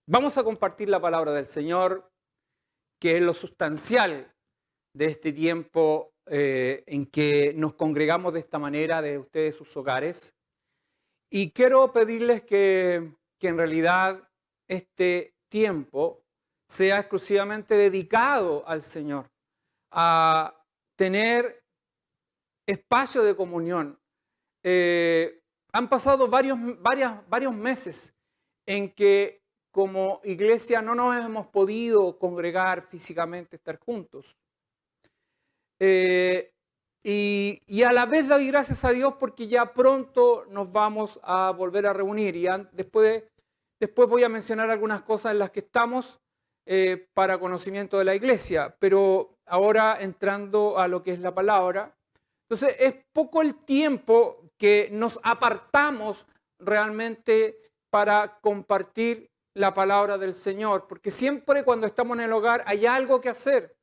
Vamos a compartir la palabra del Señor, que es lo sustancial de este tiempo en que nos congregamos de esta manera, de ustedes sus hogares. Y quiero pedirles que en realidad este tiempo sea exclusivamente dedicado al Señor, a tener espacio de comunión. Han pasado varios meses en que como iglesia no nos hemos podido congregar físicamente, estar juntos. Y a la vez doy gracias a Dios porque ya pronto nos vamos a volver a reunir. Y después voy a mencionar algunas cosas en las que estamos para conocimiento de la iglesia. Pero ahora entrando a lo que es la palabra. Entonces es poco el tiempo que nos apartamos realmente para compartir la palabra del Señor. Porque siempre cuando estamos en el hogar hay algo que hacer.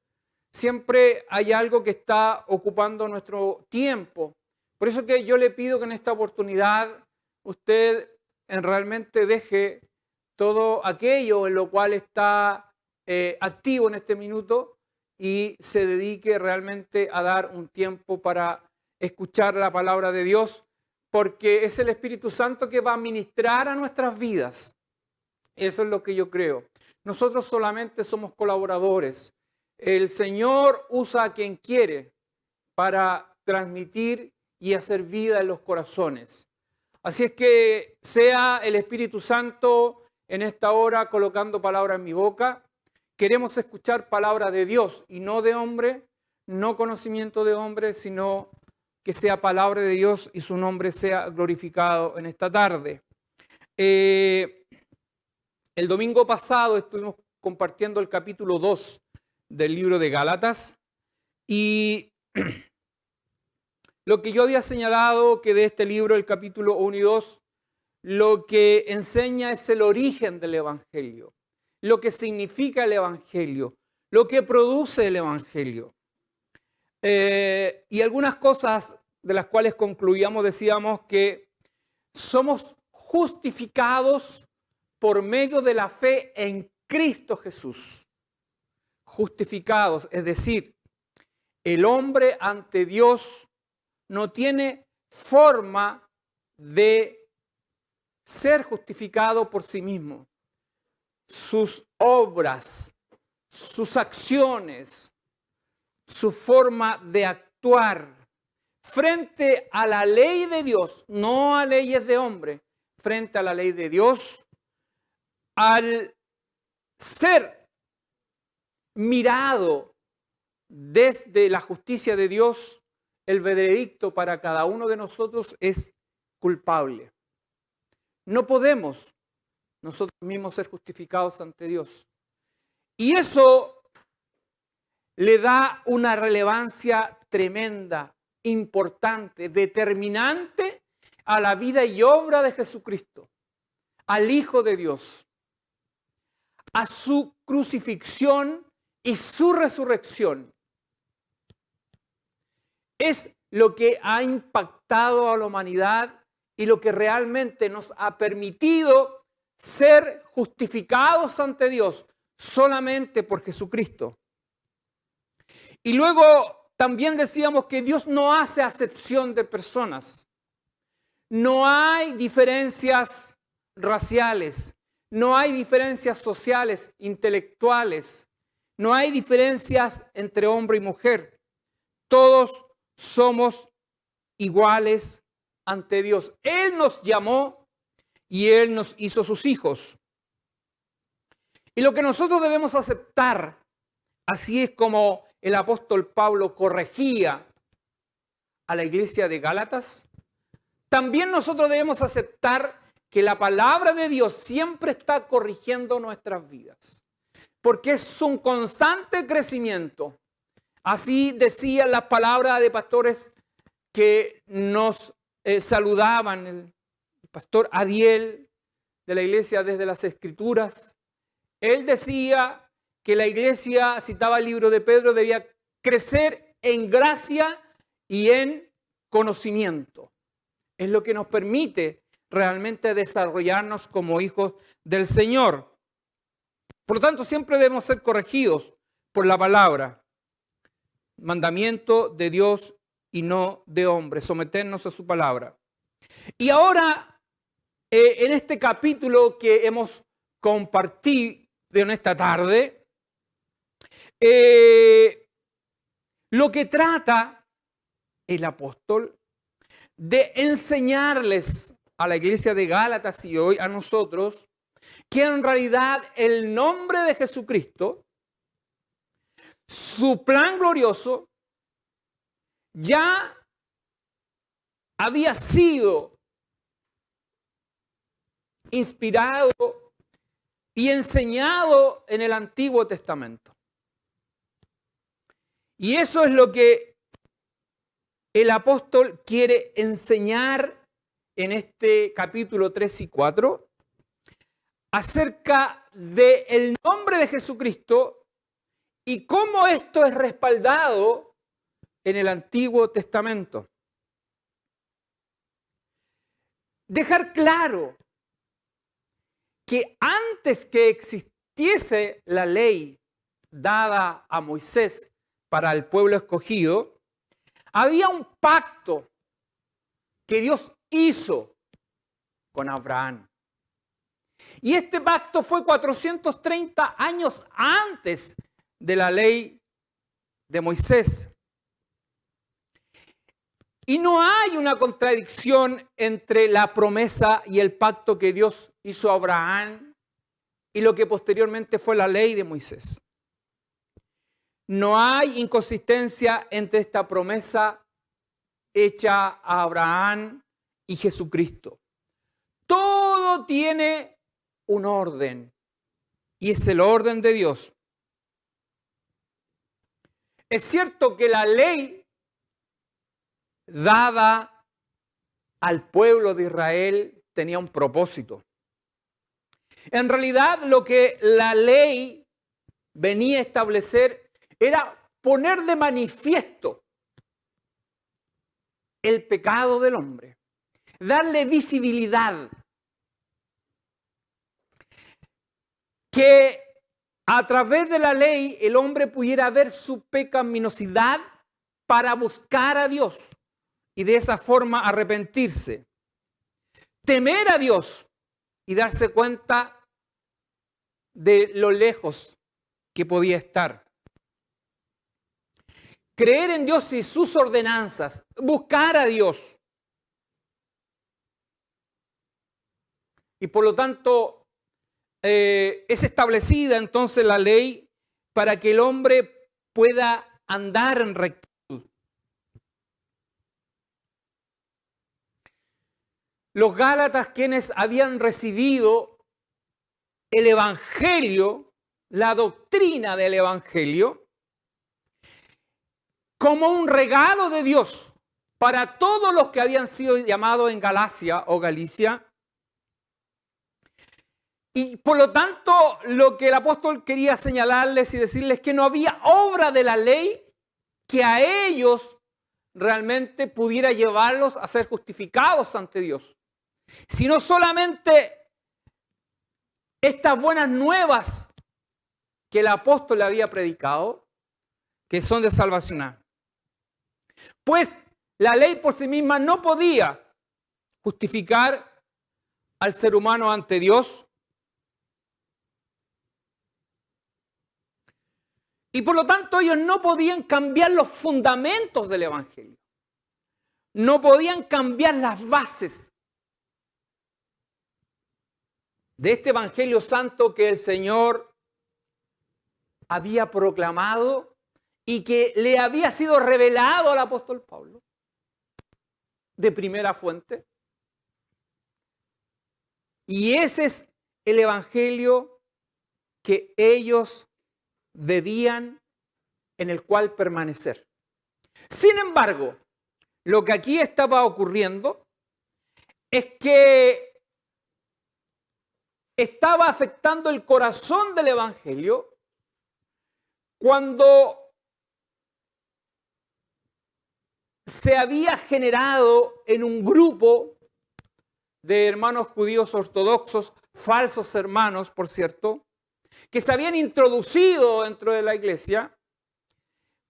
Siempre hay algo que está ocupando nuestro tiempo. Por eso que yo le pido que en esta oportunidad usted realmente deje todo aquello en lo cual está activo en este minuto y se dedique realmente a dar un tiempo para escuchar la palabra de Dios, porque es el Espíritu Santo que va a ministrar a nuestras vidas. Eso es lo que yo creo. Nosotros solamente somos colaboradores. El Señor usa a quien quiere para transmitir y hacer vida en los corazones. Así es que sea el Espíritu Santo en esta hora colocando palabra en mi boca. Queremos escuchar palabra de Dios y no de hombre, no conocimiento de hombre, sino que sea palabra de Dios y su nombre sea glorificado en esta tarde. El domingo pasado estuvimos compartiendo el capítulo 2 del libro de Gálatas, y lo que yo había señalado que de este libro, el capítulo 1 y 2, lo que enseña es el origen del Evangelio, lo que significa el Evangelio, lo que produce el Evangelio. Y algunas cosas de las cuales concluíamos, decíamos que somos justificados por medio de la fe en Cristo Jesús. Justificados, es decir, el hombre ante Dios no tiene forma de ser justificado por sí mismo. Sus obras, sus acciones, su forma de actuar frente a la ley de Dios, no a leyes de hombre, frente a la ley de Dios, al ser mirado desde la justicia de Dios, el veredicto para cada uno de nosotros es culpable. No podemos nosotros mismos ser justificados ante Dios. Y eso le da una relevancia tremenda, importante, determinante a la vida y obra de Jesucristo, al Hijo de Dios, a su crucifixión y su resurrección. Es lo que ha impactado a la humanidad y lo que realmente nos ha permitido ser justificados ante Dios solamente por Jesucristo. Y luego también decíamos que Dios no hace acepción de personas. No hay diferencias raciales, no hay diferencias sociales, intelectuales. No hay diferencias entre hombre y mujer. Todos somos iguales ante Dios. Él nos llamó y Él nos hizo sus hijos. Y lo que nosotros debemos aceptar, así es como el apóstol Pablo corregía a la iglesia de Gálatas, también nosotros debemos aceptar que la palabra de Dios siempre está corrigiendo nuestras vidas. Porque es un constante crecimiento. Así decían las palabras de pastores que nos saludaban. El pastor Adiel de la iglesia desde las Escrituras. Él decía que la iglesia, citaba el libro de Pedro, debía crecer en gracia y en conocimiento. Es lo que nos permite realmente desarrollarnos como hijos del Señor. Por lo tanto, siempre debemos ser corregidos por la palabra. Mandamiento de Dios y no de hombre, someternos a su palabra. Y ahora, en este capítulo que hemos compartido en esta tarde, lo que trata el apóstol de enseñarles a la iglesia de Gálatas y hoy a nosotros que en realidad el nombre de Jesucristo, su plan glorioso, ya había sido inspirado y enseñado en el Antiguo Testamento. Y eso es lo que el apóstol quiere enseñar en este capítulo 3 y 4 acerca del nombre de Jesucristo y cómo esto es respaldado en el Antiguo Testamento. Dejar claro que antes que existiese la ley dada a Moisés para el pueblo escogido, había un pacto que Dios hizo con Abraham. Y este pacto fue 430 años antes de la ley de Moisés. Y no hay una contradicción entre la promesa y el pacto que Dios hizo a Abraham y lo que posteriormente fue la ley de Moisés. No hay inconsistencia entre esta promesa hecha a Abraham y Jesucristo. Todo tiene un orden y es el orden de Dios. Es cierto que la ley dada al pueblo de Israel tenía un propósito. En realidad, lo que la ley venía a establecer era poner de manifiesto el pecado del hombre, darle visibilidad, que a través de la ley el hombre pudiera ver su pecaminosidad para buscar a Dios y de esa forma arrepentirse, temer a Dios y darse cuenta de lo lejos que podía estar. Creer en Dios y sus ordenanzas, buscar a Dios. Y por lo tanto, es establecida entonces la ley para que el hombre pueda andar en rectitud. Los gálatas, quienes habían recibido el evangelio, la doctrina del evangelio, como un regalo de Dios para todos los que habían sido llamados en Galacia o Galicia. Y por lo tanto, lo que el apóstol quería señalarles y decirles que no había obra de la ley que a ellos realmente pudiera llevarlos a ser justificados ante Dios, sino solamente estas buenas nuevas que el apóstol le había predicado, que son de salvación. Pues la ley por sí misma no podía justificar al ser humano ante Dios. Y por lo tanto ellos no podían cambiar los fundamentos del evangelio. No podían cambiar las bases de este evangelio santo que el Señor había proclamado y que le había sido revelado al apóstol Pablo de primera fuente. Y ese es el evangelio que ellos debían, en el cual permanecer. Sin embargo, lo que aquí estaba ocurriendo es que estaba afectando el corazón del evangelio cuando se había generado en un grupo de hermanos judíos ortodoxos, falsos hermanos, por cierto, que se habían introducido dentro de la iglesia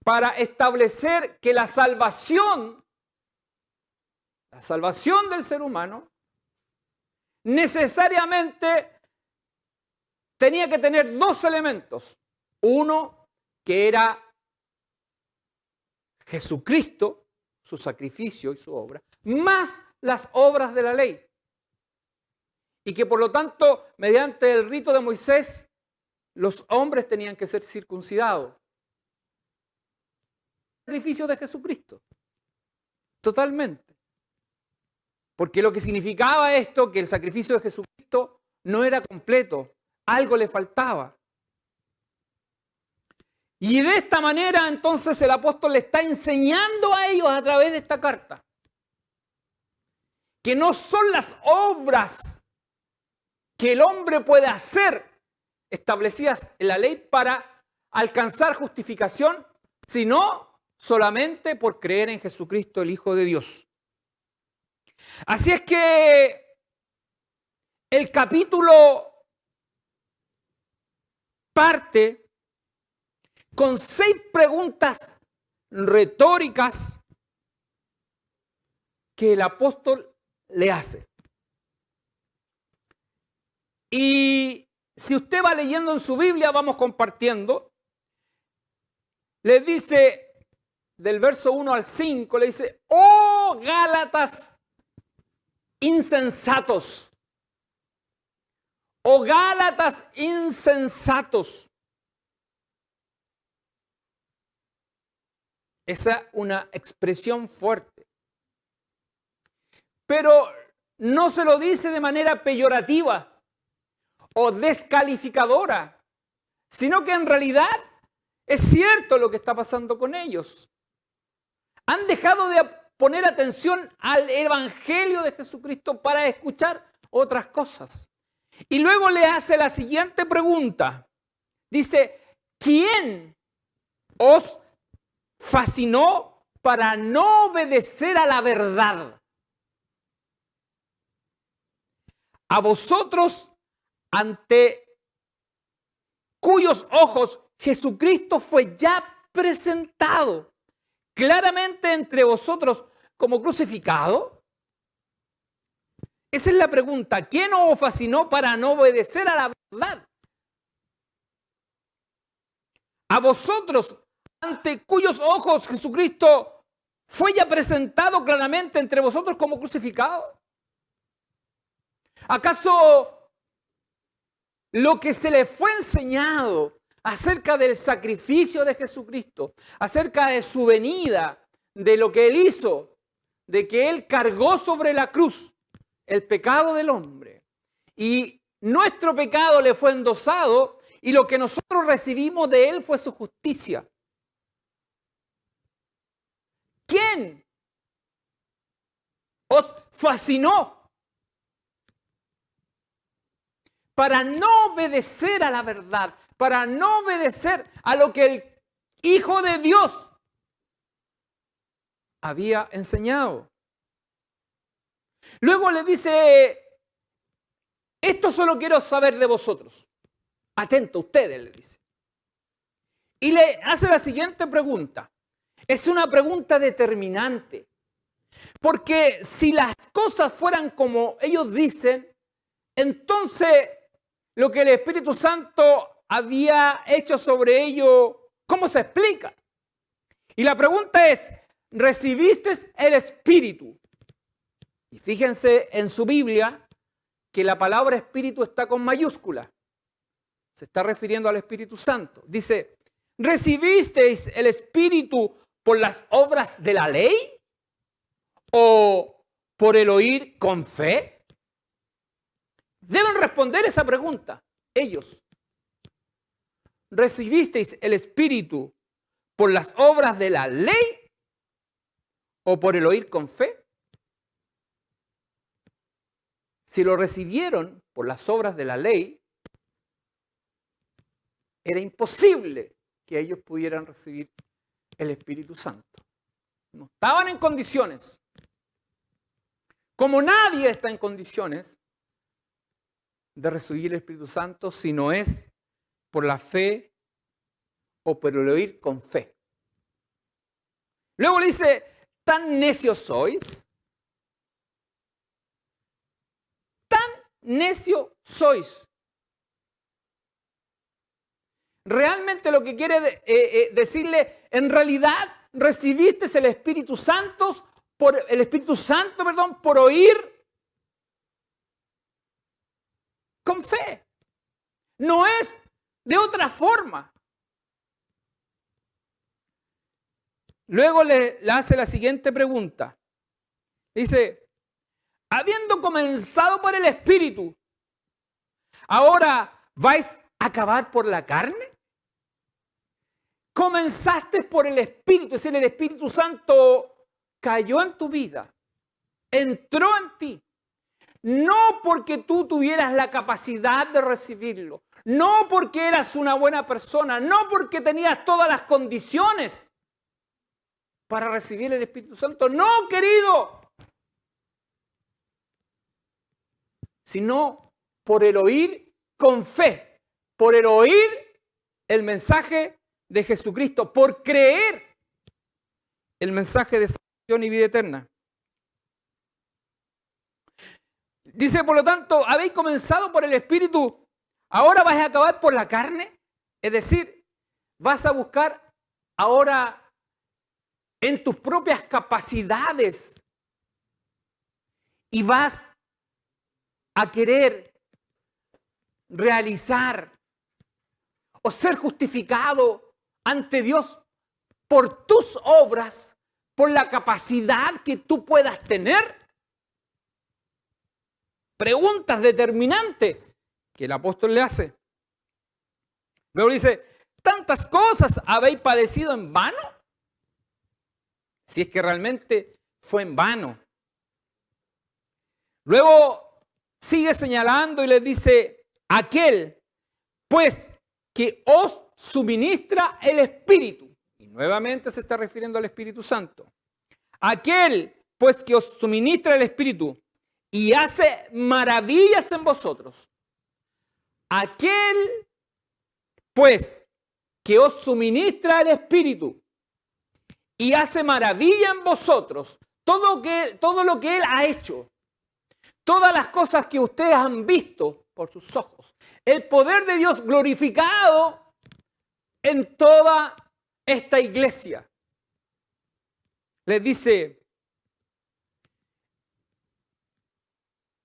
para establecer que la salvación del ser humano necesariamente tenía que tener dos elementos. Uno, que era Jesucristo, su sacrificio y su obra, más las obras de la ley. Y que por lo tanto, mediante el rito de Moisés, los hombres tenían que ser circuncidados. El sacrificio de Jesucristo. Totalmente. Porque lo que significaba esto, que el sacrificio de Jesucristo no era completo, algo le faltaba. Y de esta manera entonces el apóstol le está enseñando a ellos a través de esta carta que no son las obras que el hombre puede hacer establecidas en la ley para alcanzar justificación, sino solamente por creer en Jesucristo, el Hijo de Dios. Así es que el capítulo parte con 6 preguntas retóricas que el apóstol le hace. Y si usted va leyendo en su Biblia, vamos compartiendo, le dice del verso 1 al 5, le dice: ¡Oh Gálatas insensatos! ¡Oh Gálatas insensatos! Esa es una expresión fuerte. Pero no se lo dice de manera peyorativa o descalificadora, sino que en realidad es cierto lo que está pasando con ellos. Han dejado de poner atención al Evangelio de Jesucristo para escuchar otras cosas. Y luego le hace la siguiente pregunta. Dice: ¿quién os fascinó para no obedecer a la verdad? A vosotros, ante cuyos ojos Jesucristo fue ya presentado claramente entre vosotros como crucificado. Esa es la pregunta. ¿Quién os fascinó para no obedecer a la verdad? A vosotros, ante cuyos ojos Jesucristo fue ya presentado claramente entre vosotros como crucificado. ¿Acaso lo que se les fue enseñado acerca del sacrificio de Jesucristo, acerca de su venida, de lo que Él hizo, de que Él cargó sobre la cruz el pecado del hombre y nuestro pecado le fue endosado y lo que nosotros recibimos de Él fue su justicia? ¿Quién os fascinó para no obedecer a la verdad, para no obedecer a lo que el Hijo de Dios había enseñado? Luego le dice: esto solo quiero saber de vosotros. Atento, ustedes, le dice. Y le hace la siguiente pregunta. Es una pregunta determinante. Porque si las cosas fueran como ellos dicen, entonces lo que el Espíritu Santo había hecho sobre ellos, ¿cómo se explica? Y la pregunta es: ¿recibiste el Espíritu? Y fíjense en su Biblia que la palabra Espíritu está con mayúscula. Se está refiriendo al Espíritu Santo. Dice: ¿recibisteis el Espíritu por las obras de la ley o por el oír con fe? Deben responder esa pregunta ellos. ¿Recibisteis el Espíritu por las obras de la ley o por el oír con fe? Si lo recibieron por las obras de la ley, era imposible que ellos pudieran recibir el Espíritu Santo. No estaban en condiciones. Como nadie está en condiciones de recibir el Espíritu Santo si no es por la fe o por el oír con fe. Luego le dice, ¿tan necios sois? ¿Tan necio sois? Realmente lo que quiere decirle, en realidad recibiste el Espíritu Santo por oír con fe. No es de otra forma. Luego le hace la siguiente pregunta. Dice, habiendo comenzado por el Espíritu, ¿ahora vais a acabar por la carne? Comenzaste por el Espíritu, es decir, el Espíritu Santo cayó en tu vida, entró en ti. No porque tú tuvieras la capacidad de recibirlo, no porque eras una buena persona, no porque tenías todas las condiciones para recibir el Espíritu Santo. No, querido. Sino por el oír con fe, por el oír el mensaje de Jesucristo, por creer el mensaje de salvación y vida eterna. Dice, por lo tanto, habéis comenzado por el Espíritu, ahora vais a acabar por la carne. Es decir, vas a buscar ahora en tus propias capacidades y vas a querer realizar o ser justificado ante Dios por tus obras, por la capacidad que tú puedas tener. Preguntas determinantes que el apóstol le hace. Luego dice, ¿tantas cosas habéis padecido en vano? Si es que realmente fue en vano. Luego sigue señalando y les dice, aquel pues que os suministra el Espíritu. Y nuevamente se está refiriendo al Espíritu Santo. Aquel pues que os suministra el Espíritu y hace maravillas en vosotros. Aquel, pues, que os suministra el Espíritu y hace maravilla en vosotros. Todo lo que Él ha hecho, todas las cosas que ustedes han visto por sus ojos, el poder de Dios glorificado en toda esta iglesia. Les dice,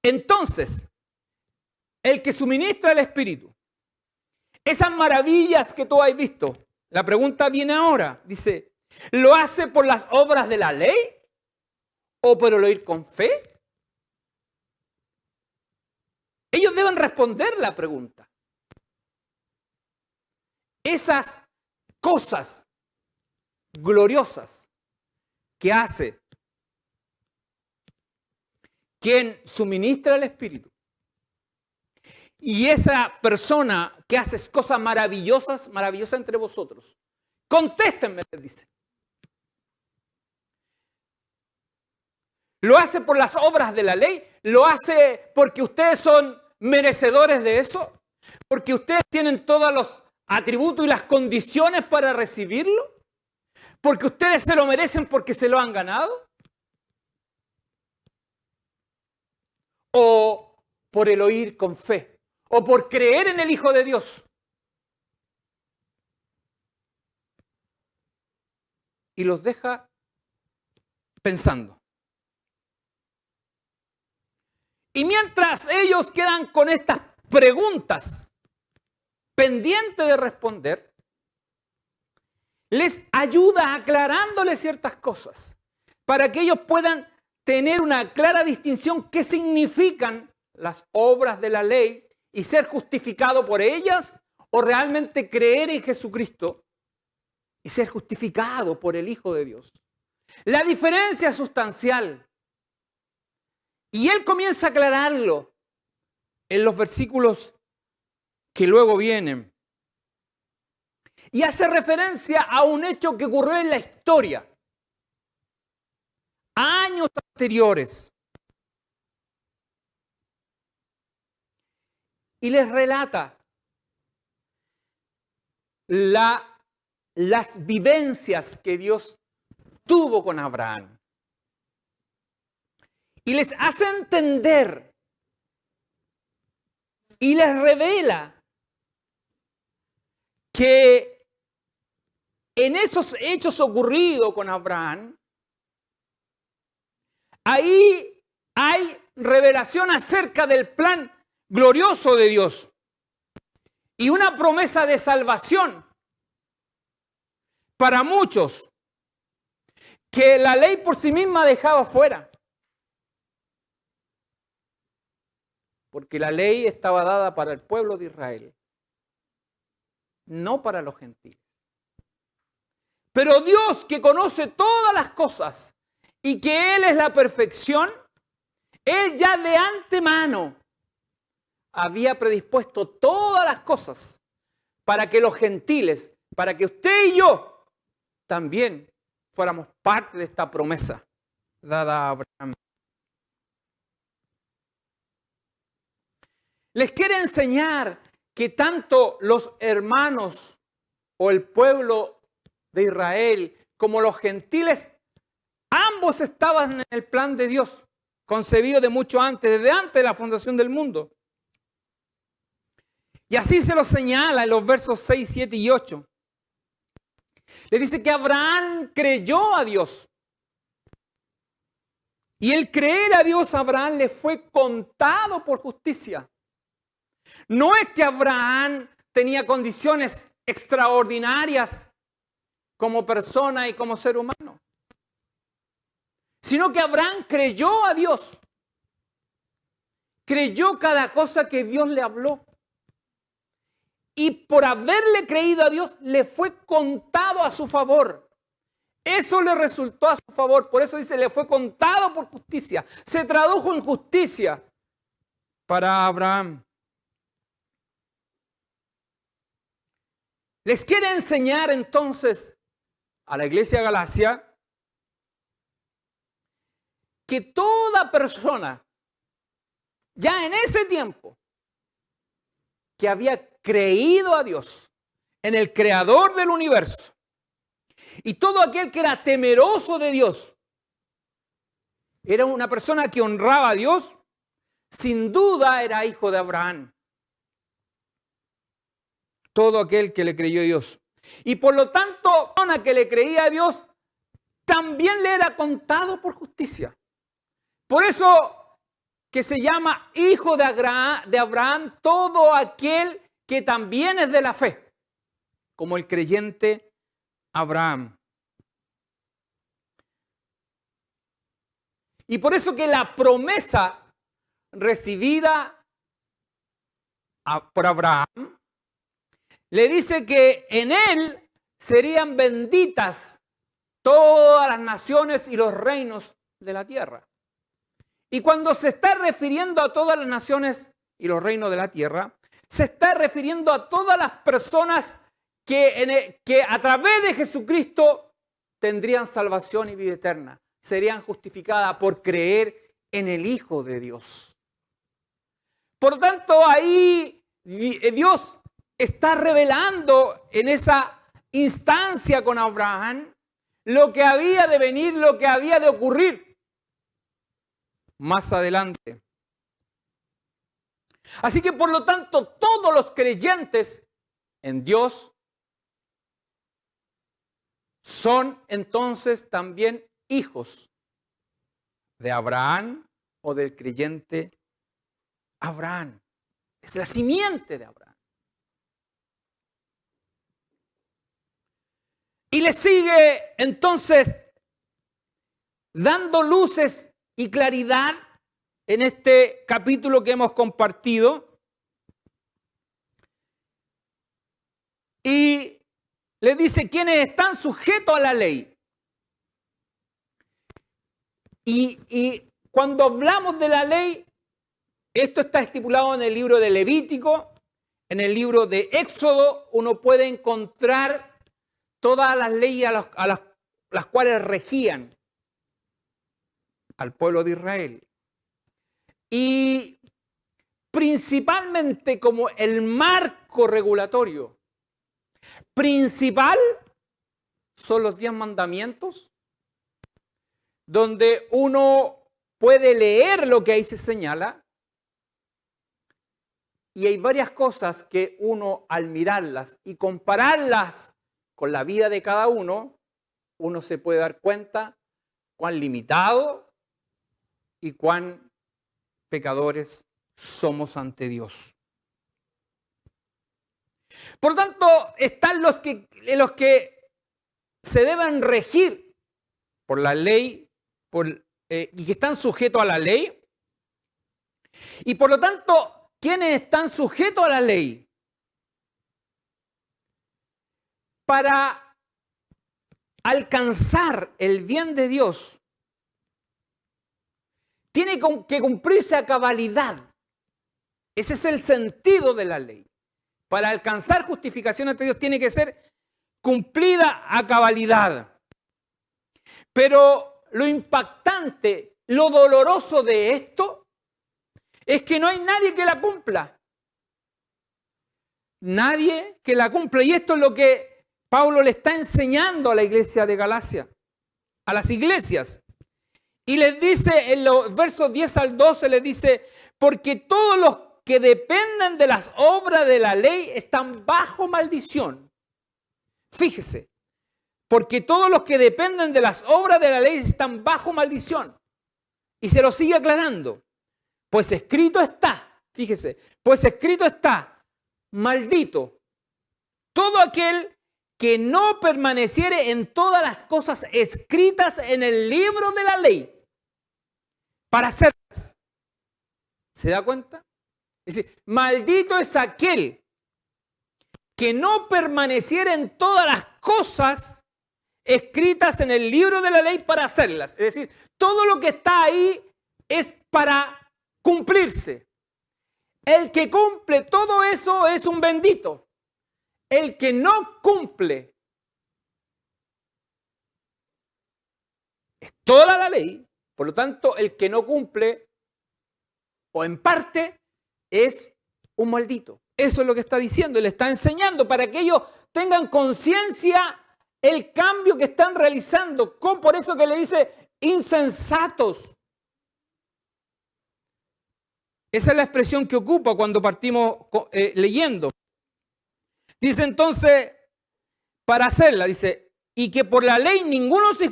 entonces, el que suministra el Espíritu, esas maravillas que tú has visto, la pregunta viene ahora, dice, ¿lo hace por las obras de la ley o por el oír con fe? Ellos deben responder la pregunta. Esas cosas gloriosas que hace quien suministra el Espíritu y esa persona que hace cosas maravillosas entre vosotros, contéstenme, les dice. ¿Lo hace por las obras de la ley? ¿Lo hace porque ustedes son merecedores de eso? ¿Porque ustedes tienen todos los atributos y las condiciones para recibirlo? ¿Porque ustedes se lo merecen porque se lo han ganado? ¿O por el oír con fe? ¿O por creer en el Hijo de Dios? Y los deja pensando. Y mientras ellos quedan con estas preguntas pendientes de responder, les ayuda aclarándoles ciertas cosas para que ellos puedan tener una clara distinción qué significan las obras de la ley y ser justificado por ellas o realmente creer en Jesucristo y ser justificado por el Hijo de Dios. La diferencia es sustancial. Y él comienza a aclararlo en los versículos que luego vienen. Y hace referencia a un hecho que ocurrió en la historia. Años anteriores. y les relata las vivencias que Dios tuvo con Abraham. Y les hace entender y les revela que en esos hechos ocurridos con Abraham, ahí hay revelación acerca del plan glorioso de Dios y una promesa de salvación para muchos que la ley por sí misma dejaba fuera. Porque la ley estaba dada para el pueblo de Israel, no para los gentiles. Pero Dios, que conoce todas las cosas y que Él es la perfección, Él ya de antemano había predispuesto todas las cosas para que los gentiles, para que usted y yo también fuéramos parte de esta promesa dada a Abraham. Les quiere enseñar que tanto los hermanos o el pueblo de Israel como los gentiles, ambos estaban en el plan de Dios, concebido de mucho antes, desde antes de la fundación del mundo. Y así se lo señala en los versos 6, 7 y 8. Le dice que Abraham creyó a Dios. Y el creer a Dios a Abraham le fue contado por justicia. No es que Abraham tenía condiciones extraordinarias como persona y como ser humano, sino que Abraham creyó a Dios. Creyó cada cosa que Dios le habló. Y por haberle creído a Dios, le fue contado a su favor. Eso le resultó a su favor. Por eso dice, le fue contado por justicia. Se tradujo en justicia para Abraham. Les quiere enseñar entonces a la iglesia de Galacia que toda persona, ya en ese tiempo, que había creído a Dios, en el creador del universo, y todo aquel que era temeroso de Dios, era una persona que honraba a Dios, sin duda era hijo de Abraham. Todo aquel que le creyó a Dios. Y por lo tanto, la persona que le creía a Dios, también le era contado por justicia. Por eso que se llama hijo de Abraham todo aquel que también es de la fe, como el creyente Abraham. Y por eso que la promesa recibida por Abraham le dice que en él serían benditas todas las naciones y los reinos de la tierra. Y cuando se está refiriendo a todas las naciones y los reinos de la tierra, se está refiriendo a todas las personas que a través de Jesucristo tendrían salvación y vida eterna. Serían justificadas por creer en el Hijo de Dios. Por lo tanto, ahí Dios está revelando en esa instancia con Abraham lo que había de venir, lo que había de ocurrir más adelante. Así que por lo tanto todos los creyentes en Dios son entonces también hijos de Abraham o del creyente Abraham. Es la simiente de Abraham. Y le sigue entonces dando luces y claridad en este capítulo que hemos compartido. Y le dice quienes están sujetos a la ley. Y cuando hablamos de la ley, esto está estipulado en el libro de Levítico, en el libro de Éxodo, uno puede encontrar todas las leyes a las cuales regían al pueblo de Israel. principalmente como el marco regulatorio. Principal son los 10 mandamientos, donde uno puede leer lo que ahí se señala, y hay varias cosas que uno al mirarlas y compararlas con la vida de cada uno, uno se puede dar cuenta cuán limitado y cuán pecadores somos ante Dios. Por lo tanto, están los que se deben regir por la ley y que están sujetos a la ley. Y por lo tanto, ¿quiénes están sujetos a la ley? Para alcanzar el bien de Dios, tiene que cumplirse a cabalidad. Ese es el sentido de la ley. Para alcanzar justificación ante Dios tiene que ser cumplida a cabalidad. Pero lo impactante, lo doloroso de esto, es que no hay nadie que la cumpla. Nadie que la cumpla. Y esto es lo que Pablo le está enseñando a la iglesia de Galacia, a las iglesias. Y les dice en los versos 10 al 12, les dice, porque todos los que dependen de las obras de la ley están bajo maldición. Fíjese, porque todos los que dependen de las obras de la ley están bajo maldición. Y se lo sigue aclarando. Pues escrito está, fíjese, pues escrito está, maldito todo aquel que no permaneciere en todas las cosas escritas en el libro de la ley para hacerlas. ¿Se da cuenta? Es decir, maldito es aquel que no permaneciera en todas las cosas escritas en el libro de la ley para hacerlas. Es decir, todo lo que está ahí es para cumplirse. El que cumple todo eso es un bendito. El que no cumple es toda la ley. Por lo tanto, el que no cumple, o en parte, es un maldito. Eso es lo que está diciendo. Le está enseñando para que ellos tengan conciencia el cambio que están realizando. Por eso que le dice insensatos. Esa es la expresión que ocupa cuando partimos leyendo. Dice entonces, para hacerla, dice, y que por la ley ninguno se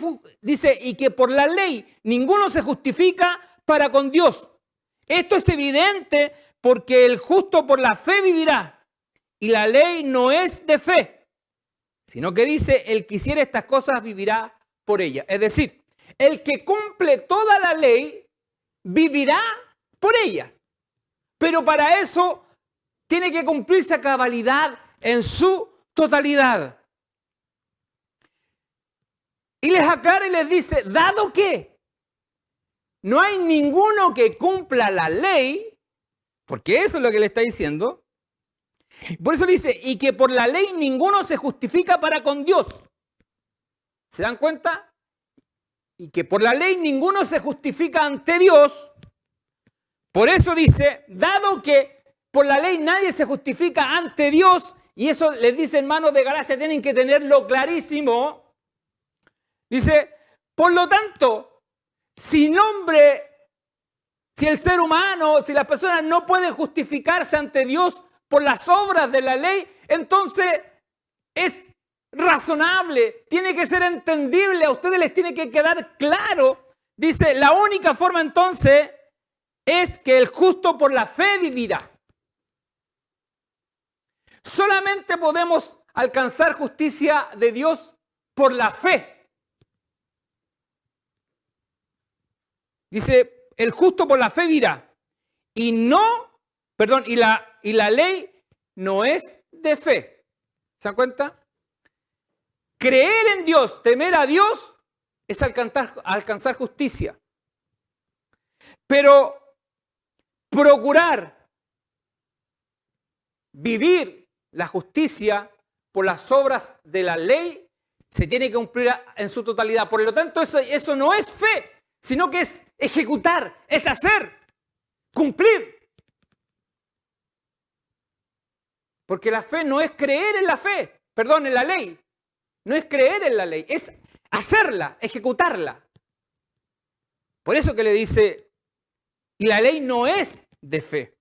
justifica para con Dios. Esto es evidente porque el justo por la fe vivirá. Y la ley no es de fe, sino que dice, el que hiciere estas cosas vivirá por ellas. Es decir, el que cumple toda la ley vivirá por ellas. Pero para eso tiene que cumplirse a cabalidad en su totalidad. Y les aclara y les dice, dado que no hay ninguno que cumpla la ley, porque eso es lo que le está diciendo, por eso le dice, y que por la ley ninguno se justifica para con Dios. ¿Se dan cuenta? Y que por la ley ninguno se justifica ante Dios. Por eso dice, dado que por la ley nadie se justifica ante Dios, y eso les dice, hermanos de Galacia, tienen que tenerlo clarísimo. Dice, por lo tanto, si el ser humano, si las personas no pueden justificarse ante Dios por las obras de la ley, entonces es razonable, tiene que ser entendible, a ustedes les tiene que quedar claro. Dice, la única forma entonces es que el justo por la fe vivirá. Solamente podemos alcanzar justicia de Dios por la fe. Dice, el justo por la fe vivirá. Y la ley no es de fe. ¿Se dan cuenta? Creer en Dios, temer a Dios, es alcanzar justicia. Pero procurar vivir la justicia por las obras de la ley se tiene que cumplir en su totalidad. Por lo tanto, eso no es fe, sino que es ejecutar, es hacer, cumplir. Porque la fe no es creer en la fe, perdón, en la ley. No es creer en la ley, es hacerla, ejecutarla. Por eso que le dice, y la ley no es de fe,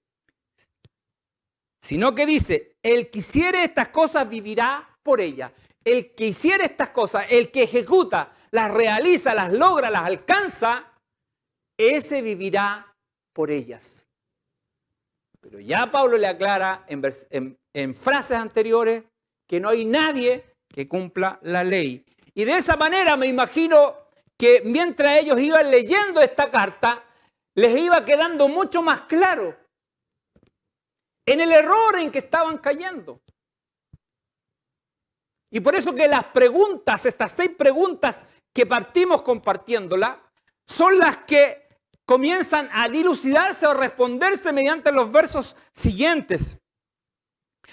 sino que dice, el que hiciere estas cosas vivirá por ellas. El que hiciere estas cosas, el que ejecuta, las realiza, las logra, las alcanza, ese vivirá por ellas. Pero ya Pablo le aclara en frases anteriores que no hay nadie que cumpla la ley. Y de esa manera me imagino que mientras ellos iban leyendo esta carta, les iba quedando mucho más claro en el error en que estaban cayendo. Y por eso que las preguntas, estas 6 preguntas que partimos compartiéndolas, son las que comienzan a dilucidarse o responderse mediante los versos siguientes.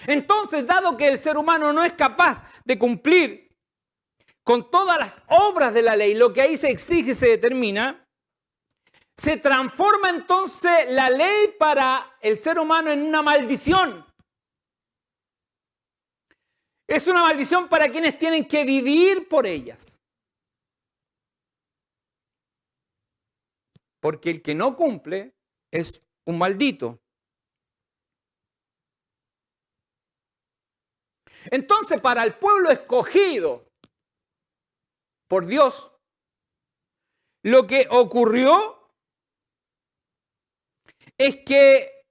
Entonces, dado que el ser humano no es capaz de cumplir con todas las obras de la ley, lo que ahí se exige y se determina, se transforma entonces la ley para el ser humano en una maldición. Es una maldición para quienes tienen que vivir por ellas. Porque el que no cumple es un maldito. Entonces, para el pueblo escogido por Dios, lo que ocurrió es que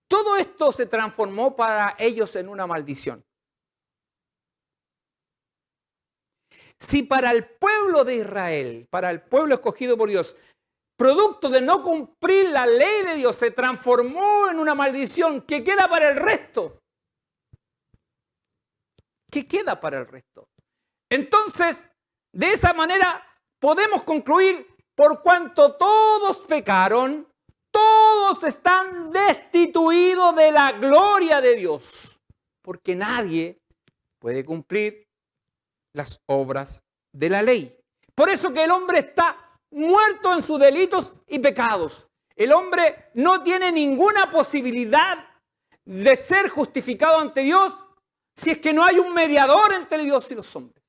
todo esto se transformó para ellos en una maldición. Si para el pueblo de Israel, para el pueblo escogido por Dios, producto de no cumplir la ley de Dios, se transformó en una maldición, ¿qué queda para el resto? ¿Qué queda para el resto? Entonces, de esa manera podemos concluir, por cuanto todos pecaron, todos están destituidos de la gloria de Dios, porque nadie puede cumplir las obras de la ley. Por eso que el hombre está muerto en sus delitos y pecados. El hombre no tiene ninguna posibilidad de ser justificado ante Dios si es que no hay un mediador entre Dios y los hombres.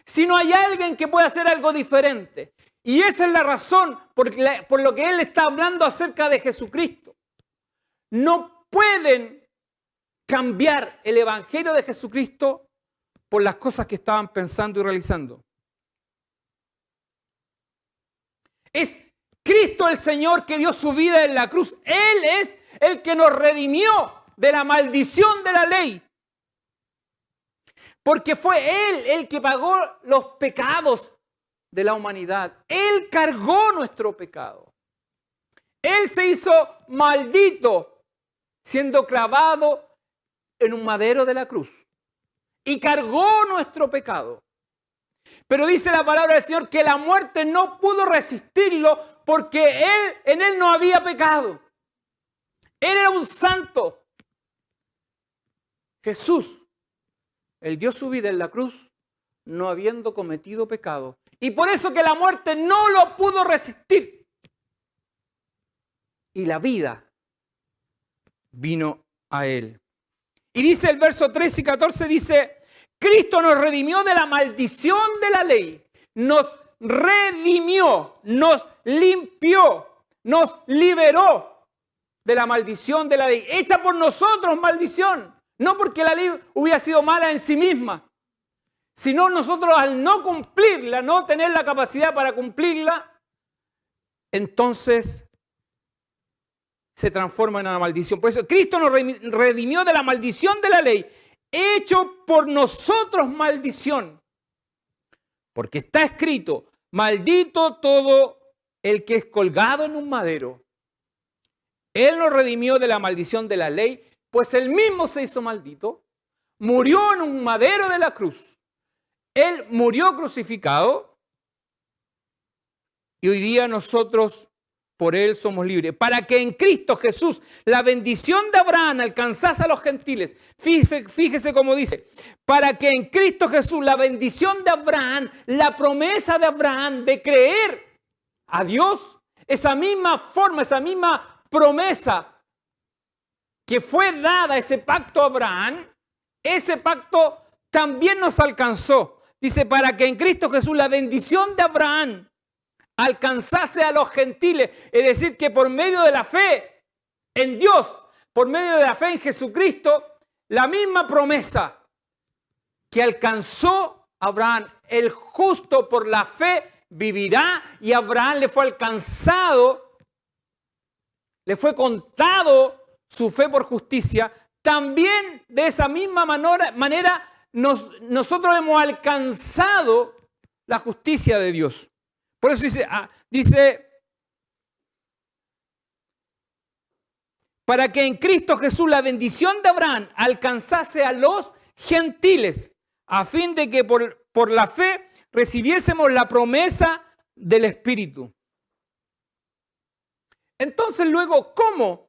Si no hay alguien que pueda hacer algo diferente. Y esa es la razón por lo que él está hablando acerca de Jesucristo. No pueden cambiar el evangelio de Jesucristo por las cosas que estaban pensando y realizando. Es Cristo el Señor que dio su vida en la cruz. Él es el que nos redimió de la maldición de la ley. Porque fue Él el que pagó los pecados de la humanidad. Él cargó nuestro pecado. Él se hizo maldito siendo clavado en un madero de la cruz. Y cargó nuestro pecado. Pero dice la palabra del Señor que la muerte no pudo resistirlo porque en él no había pecado. Él era un santo. Jesús, Él dio su vida en la cruz no habiendo cometido pecado. Y por eso que la muerte no lo pudo resistir. Y la vida vino a Él. Y dice el verso 13 y 14, dice, Cristo nos redimió de la maldición de la ley. Nos redimió, nos limpió, nos liberó de la maldición de la ley. Hecha por nosotros maldición. No porque la ley hubiera sido mala en sí misma, sino nosotros al no cumplirla, no tener la capacidad para cumplirla, entonces se transforma en una maldición. Por eso Cristo nos redimió de la maldición de la ley, hecho por nosotros maldición. Porque está escrito, maldito todo el que es colgado en un madero. Él nos redimió de la maldición de la ley, pues él mismo se hizo maldito, murió en un madero de la cruz. Él murió crucificado y hoy día nosotros por él somos libres. Para que en Cristo Jesús la bendición de Abraham alcanzase a los gentiles. Fíjese cómo dice, para que en Cristo Jesús la bendición de Abraham, la promesa de Abraham de creer a Dios, esa misma forma, esa misma promesa que fue dada ese pacto a Abraham, ese pacto también nos alcanzó. Dice, para que en Cristo Jesús la bendición de Abraham alcanzase a los gentiles. Es decir, que por medio de la fe en Dios, por medio de la fe en Jesucristo, la misma promesa que alcanzó Abraham, el justo por la fe vivirá, y a Abraham le fue alcanzado, le fue contado su fe por justicia. También de esa misma manera nosotros hemos alcanzado la justicia de Dios. Por eso dice, para que en Cristo Jesús la bendición de Abraham alcanzase a los gentiles, a fin de que por la fe recibiésemos la promesa del Espíritu. Entonces luego, ¿cómo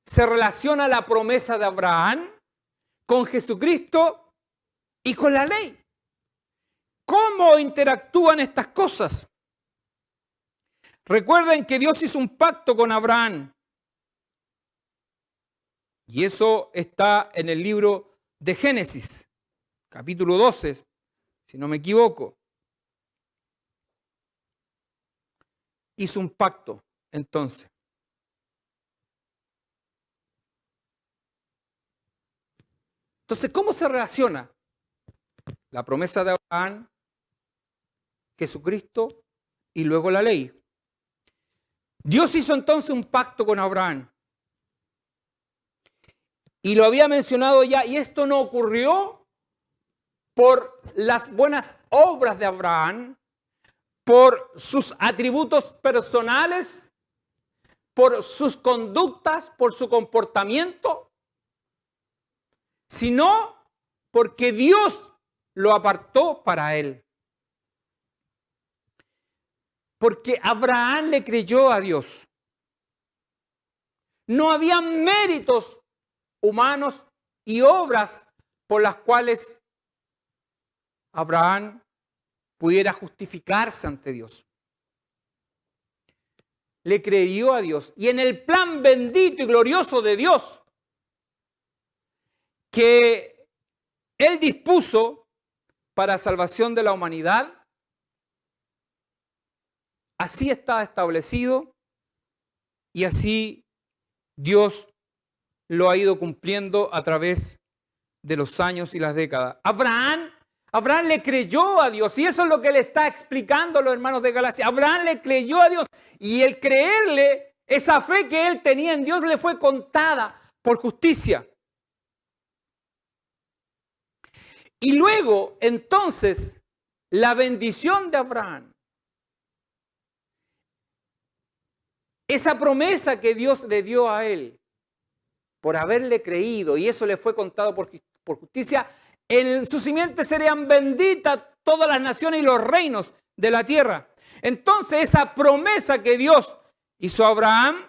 se relaciona la promesa de Abraham con Jesucristo y con la ley? ¿Cómo interactúan estas cosas? Recuerden que Dios hizo un pacto con Abraham. Y eso está en el libro de Génesis, capítulo 12, si no me equivoco. Hizo un pacto, entonces. Entonces, ¿cómo se relaciona la promesa de Abraham, Jesucristo y luego la ley? Dios hizo entonces un pacto con Abraham. Y lo había mencionado ya, y esto no ocurrió por las buenas obras de Abraham, por sus atributos personales, por sus conductas, por su comportamiento, sino porque Dios lo apartó para él. Porque Abraham le creyó a Dios. No había méritos humanos y obras por las cuales Abraham pudiera justificarse ante Dios. Le creyó a Dios. Y en el plan bendito y glorioso de Dios, que Él dispuso para salvación de la humanidad, así está establecido y así Dios lo ha ido cumpliendo a través de los años y las décadas. Abraham le creyó a Dios, y eso es lo que le está explicando a los hermanos de Galacia. Abraham le creyó a Dios, y el creerle, esa fe que él tenía en Dios le fue contada por justicia. Y luego, entonces, la bendición de Abraham, esa promesa que Dios le dio a él, por haberle creído, y eso le fue contado por justicia, en su simiente serían benditas todas las naciones y los reinos de la tierra. Entonces, esa promesa que Dios hizo a Abraham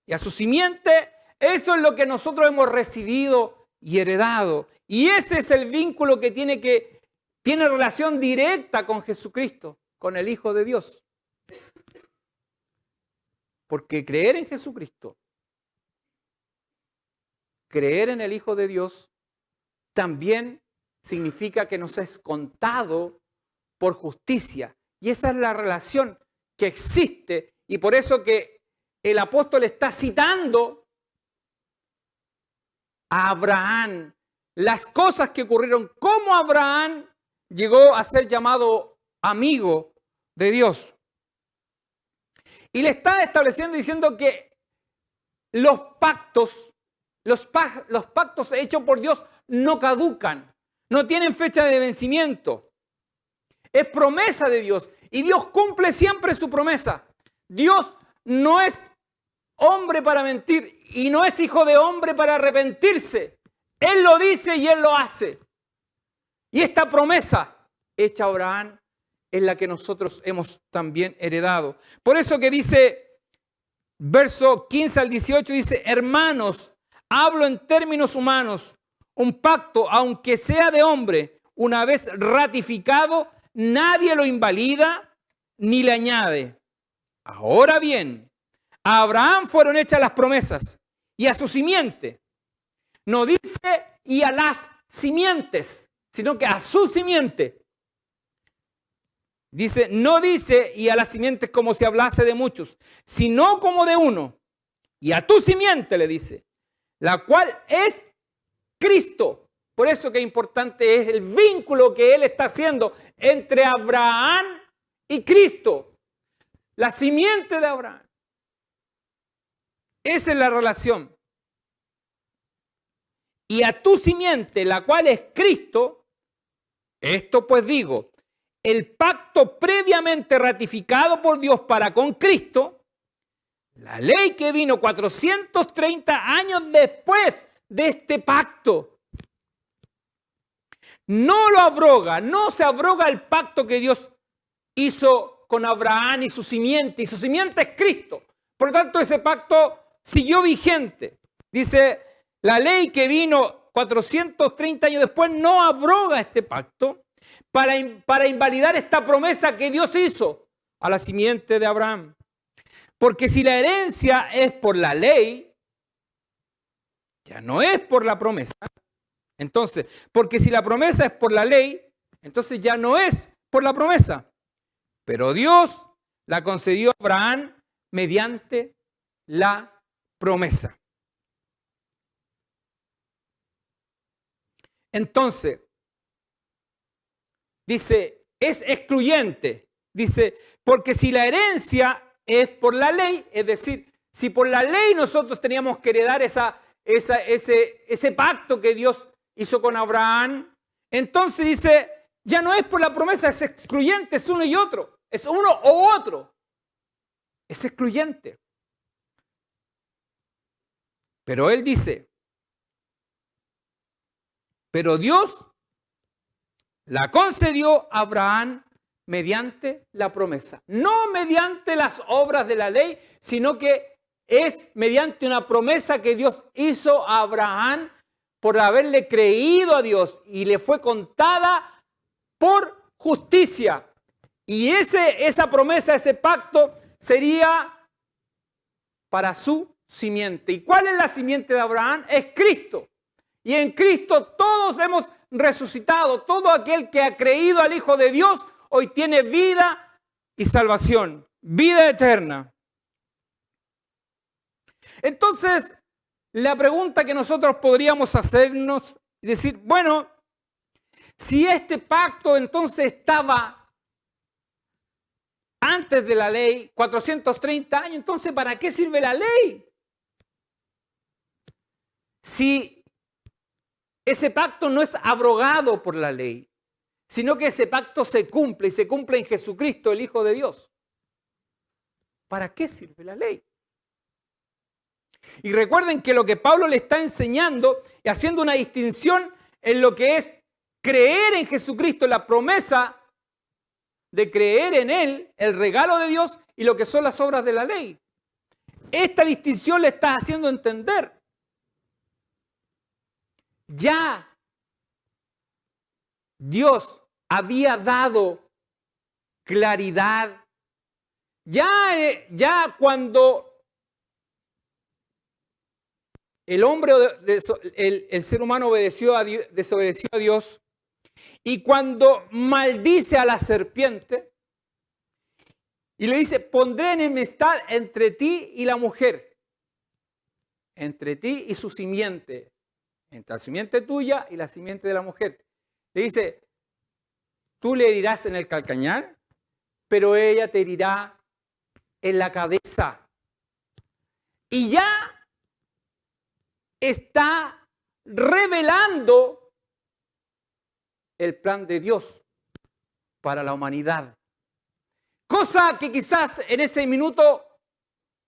y a su simiente, eso es lo que nosotros hemos recibido y heredado. Y ese es el vínculo que tiene relación directa con Jesucristo, con el Hijo de Dios. Porque creer en Jesucristo, creer en el Hijo de Dios, también significa que nos es contado por justicia. Y esa es la relación que existe. Y por eso que el apóstol está citando a Abraham, las cosas que ocurrieron, cómo Abraham llegó a ser llamado amigo de Dios. Y le está estableciendo diciendo que los pactos hechos por Dios no caducan, no tienen fecha de vencimiento. Es promesa de Dios y Dios cumple siempre su promesa. Dios no es hombre para mentir y no es hijo de hombre para arrepentirse. Él lo dice y Él lo hace. Y esta promesa hecha a Abraham es la que nosotros hemos también heredado. Por eso que dice, verso 15 al 18, dice, hermanos, hablo en términos humanos, un pacto, aunque sea de hombre, una vez ratificado, nadie lo invalida ni le añade. Ahora bien, a Abraham fueron hechas las promesas, y a su simiente. No dice y a las simientes, sino que a su simiente. Dice, no dice y a las simientes como si hablase de muchos, sino como de uno. Y a tu simiente le dice, la cual es Cristo. Por eso que importante es el vínculo que él está haciendo entre Abraham y Cristo. La simiente de Abraham. Esa es la relación. Y a tu simiente, la cual es Cristo, esto pues digo, el pacto previamente ratificado por Dios para con Cristo, la ley que vino 430 años después de este pacto, no lo abroga, no se abroga el pacto que Dios hizo con Abraham y su simiente es Cristo. Por lo tanto, ese pacto siguió vigente. Dice, la ley que vino 430 años después no abroga este pacto para invalidar esta promesa que Dios hizo a la simiente de Abraham. Porque si la herencia es por la ley, ya no es por la promesa. Entonces, porque si la promesa es por la ley, entonces ya no es por la promesa. Pero Dios la concedió a Abraham mediante la promesa. Entonces, dice, es excluyente. Dice, porque si la herencia es por la ley, es decir, si por la ley nosotros teníamos que heredar ese pacto que Dios hizo con Abraham, entonces dice, ya no es por la promesa, es excluyente, es uno y otro, es uno o otro, es excluyente. Pero él dice, pero Dios la concedió a Abraham mediante la promesa, no mediante las obras de la ley, sino que es mediante una promesa que Dios hizo a Abraham por haberle creído a Dios y le fue contada por justicia. Y esa promesa, ese pacto sería para su simiente. ¿Y cuál es la simiente de Abraham? Es Cristo. Y en Cristo todos hemos resucitado. Todo aquel que ha creído al Hijo de Dios hoy tiene vida y salvación, vida eterna. Entonces, la pregunta que nosotros podríamos hacernos es decir, bueno, si este pacto entonces estaba antes de la ley, 430 años, entonces ¿para qué sirve la ley? Si ese pacto no es abrogado por la ley, sino que ese pacto se cumple y se cumple en Jesucristo, el Hijo de Dios. ¿Para qué sirve la ley? Y recuerden que lo que Pablo le está enseñando y haciendo una distinción en lo que es creer en Jesucristo, la promesa de creer en Él, el regalo de Dios y lo que son las obras de la ley. Esta distinción le está haciendo entender. Ya Dios había dado claridad. Ya cuando el hombre, el ser humano desobedeció a Dios, y cuando maldice a la serpiente y le dice, pondré enemistad entre ti y la mujer, entre ti y su simiente, entre la simiente tuya y la simiente de la mujer. Le dice, tú le herirás en el calcañar, pero ella te herirá en la cabeza. Y ya está revelando el plan de Dios para la humanidad. Cosa que quizás en ese minuto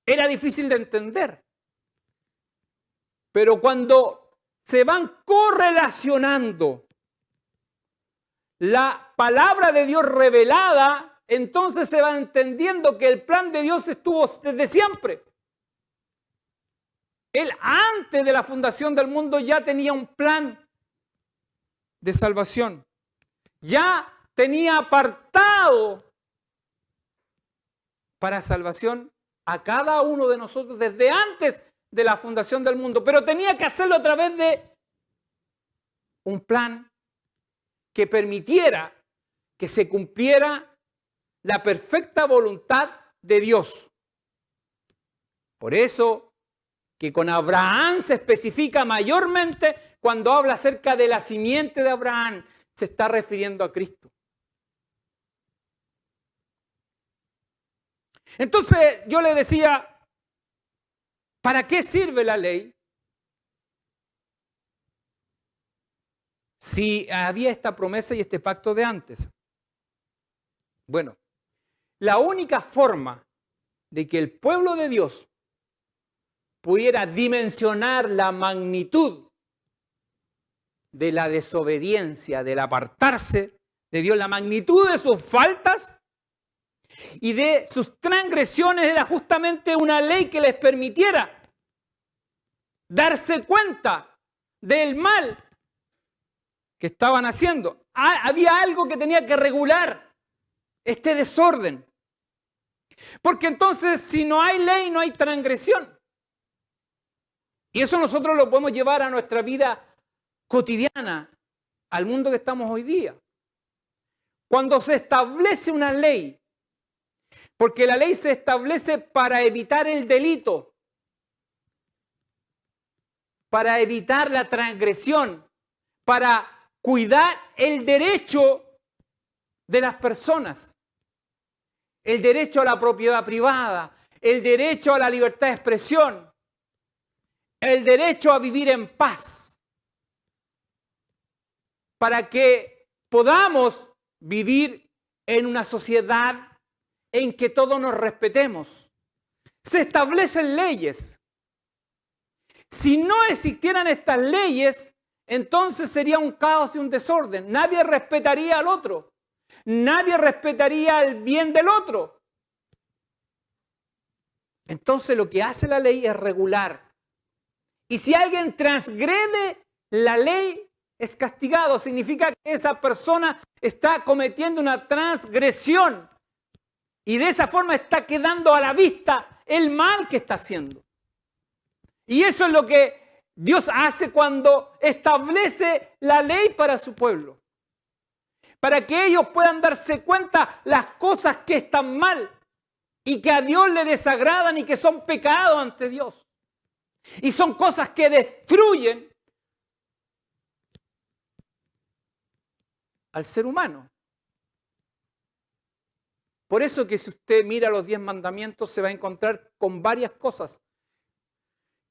era difícil de entender. Pero cuando se van correlacionando la palabra de Dios revelada, entonces se va entendiendo que el plan de Dios estuvo desde siempre. Él antes de la fundación del mundo ya tenía un plan de salvación. Ya tenía apartado para salvación a cada uno de nosotros desde antes de la fundación del mundo, pero tenía que hacerlo a través de un plan que permitiera que se cumpliera la perfecta voluntad de Dios. Por eso que con Abraham se especifica mayormente cuando habla acerca de la simiente de Abraham, se está refiriendo a Cristo. Entonces yo le decía, ¿para qué sirve la ley? Si había esta promesa y este pacto de antes. Bueno, la única forma de que el pueblo de Dios pudiera dimensionar la magnitud de la desobediencia, del apartarse de Dios, la magnitud de sus faltas y de sus transgresiones, era justamente una ley que les permitiera darse cuenta del mal que estaban haciendo. Había algo que tenía que regular este desorden. Porque entonces, si no hay ley, no hay transgresión. Y eso nosotros lo podemos llevar a nuestra vida cotidiana, al mundo que estamos hoy día. Cuando se establece una ley, porque la ley se establece para evitar el delito, para evitar la transgresión, para cuidar el derecho de las personas, el derecho a la propiedad privada, el derecho a la libertad de expresión, el derecho a vivir en paz, para que podamos vivir en una sociedad en que todos nos respetemos. Se establecen leyes. Si no existieran estas leyes, entonces sería un caos y un desorden. Nadie respetaría al otro. Nadie respetaría el bien del otro. Entonces lo que hace la ley es regular. Y si alguien transgrede la ley, es castigado. Significa que esa persona está cometiendo una transgresión. Y de esa forma está quedando a la vista el mal que está haciendo. Y eso es lo que Dios hace cuando establece la ley para su pueblo. Para que ellos puedan darse cuenta las cosas que están mal y que a Dios le desagradan y que son pecados ante Dios. Y son cosas que destruyen al ser humano. Por eso que si usted mira los 10 mandamientos se va a encontrar con varias cosas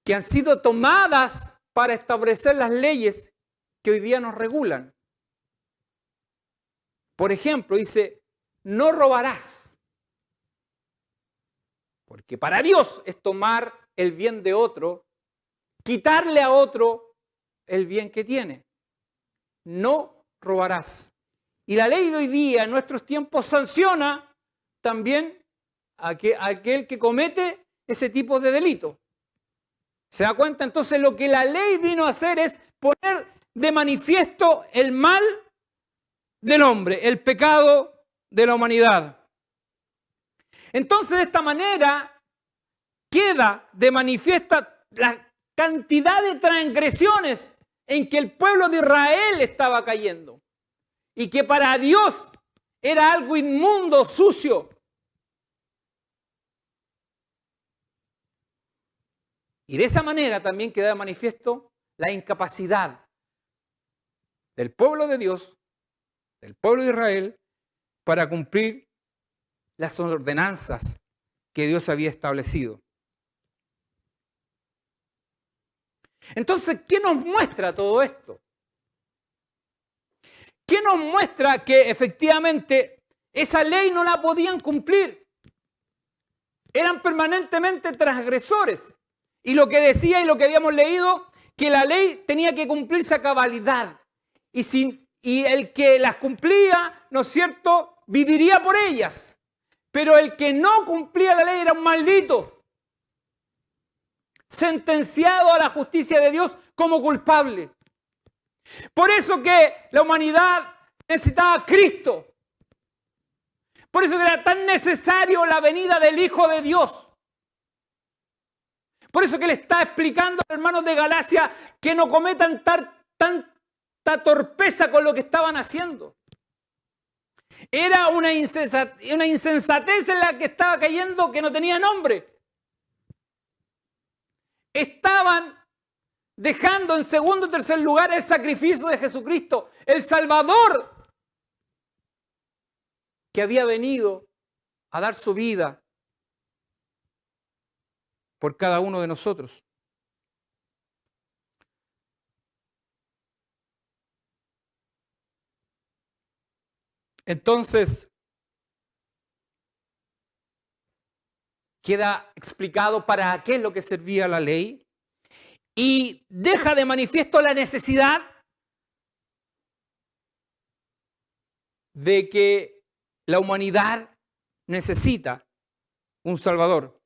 que han sido tomadas para establecer las leyes que hoy día nos regulan. Por ejemplo, dice, no robarás. Porque para Dios es tomar el bien de otro, quitarle a otro el bien que tiene. No robarás. Y la ley de hoy día, en nuestros tiempos, sanciona también a aquel que comete ese tipo de delito. ¿Se da cuenta? Entonces lo que la ley vino a hacer es poner de manifiesto el mal del hombre, el pecado de la humanidad. Entonces de esta manera queda de manifiesta la cantidad de transgresiones en que el pueblo de Israel estaba cayendo. Y que para Dios era algo inmundo, sucio. Y de esa manera también queda de manifiesto la incapacidad del pueblo de Dios, del pueblo de Israel, para cumplir las ordenanzas que Dios había establecido. Entonces, ¿qué nos muestra todo esto? ¿Qué nos muestra que efectivamente esa ley no la podían cumplir? Eran permanentemente transgresores. Y lo que decía y lo que habíamos leído, que la ley tenía que cumplirse a cabalidad. Y el que las cumplía, ¿no es cierto?, viviría por ellas. Pero el que no cumplía la ley era un maldito, sentenciado a la justicia de Dios como culpable. Por eso que la humanidad necesitaba a Cristo. Por eso que era tan necesario la venida del Hijo de Dios. Por eso que le está explicando a los hermanos de Galacia que no cometan tanta torpeza con lo que estaban haciendo. Era una insensatez en la que estaba cayendo que no tenía nombre. Estaban dejando en segundo y tercer lugar el sacrificio de Jesucristo, el Salvador, que había venido a dar su vida por cada uno de nosotros. Entonces, queda explicado para qué es lo que servía la ley y deja de manifiesto la necesidad de que la humanidad necesita un Salvador.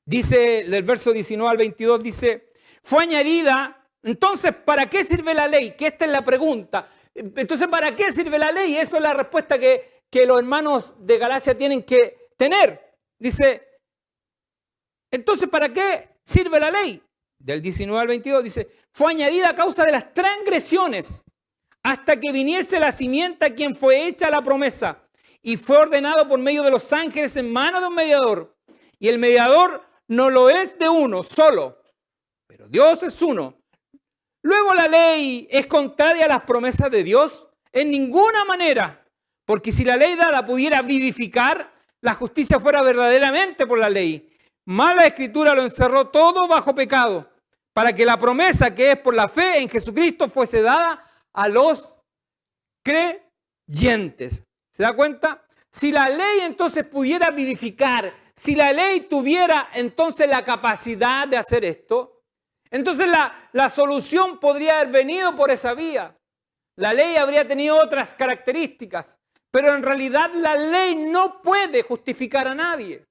Dice del verso 19 al 22, dice, fue añadida. Entonces, ¿para qué sirve la ley? Que esta es la pregunta. Entonces, ¿para qué sirve la ley? Esa es la respuesta que los hermanos de Galacia tienen que tener. Dice, entonces, ¿para qué sirve la ley? Del 19 al 22 dice, fue añadida a causa de las transgresiones, hasta que viniese la simiente a quien fue hecha la promesa, y fue ordenado por medio de los ángeles en mano de un mediador. Y el mediador no lo es de uno solo, pero Dios es uno. Luego la ley es contraria a las promesas de Dios en ninguna manera, porque si la ley dada pudiera vivificar, la justicia fuera verdaderamente por la ley. Mas la Escritura lo encerró todo bajo pecado, para que la promesa que es por la fe en Jesucristo fuese dada a los creyentes. ¿Se da cuenta? Si la ley entonces pudiera vivificar, si la ley tuviera entonces la capacidad de hacer esto, entonces la solución podría haber venido por esa vía. La ley habría tenido otras características, pero en realidad la ley no puede justificar a nadie.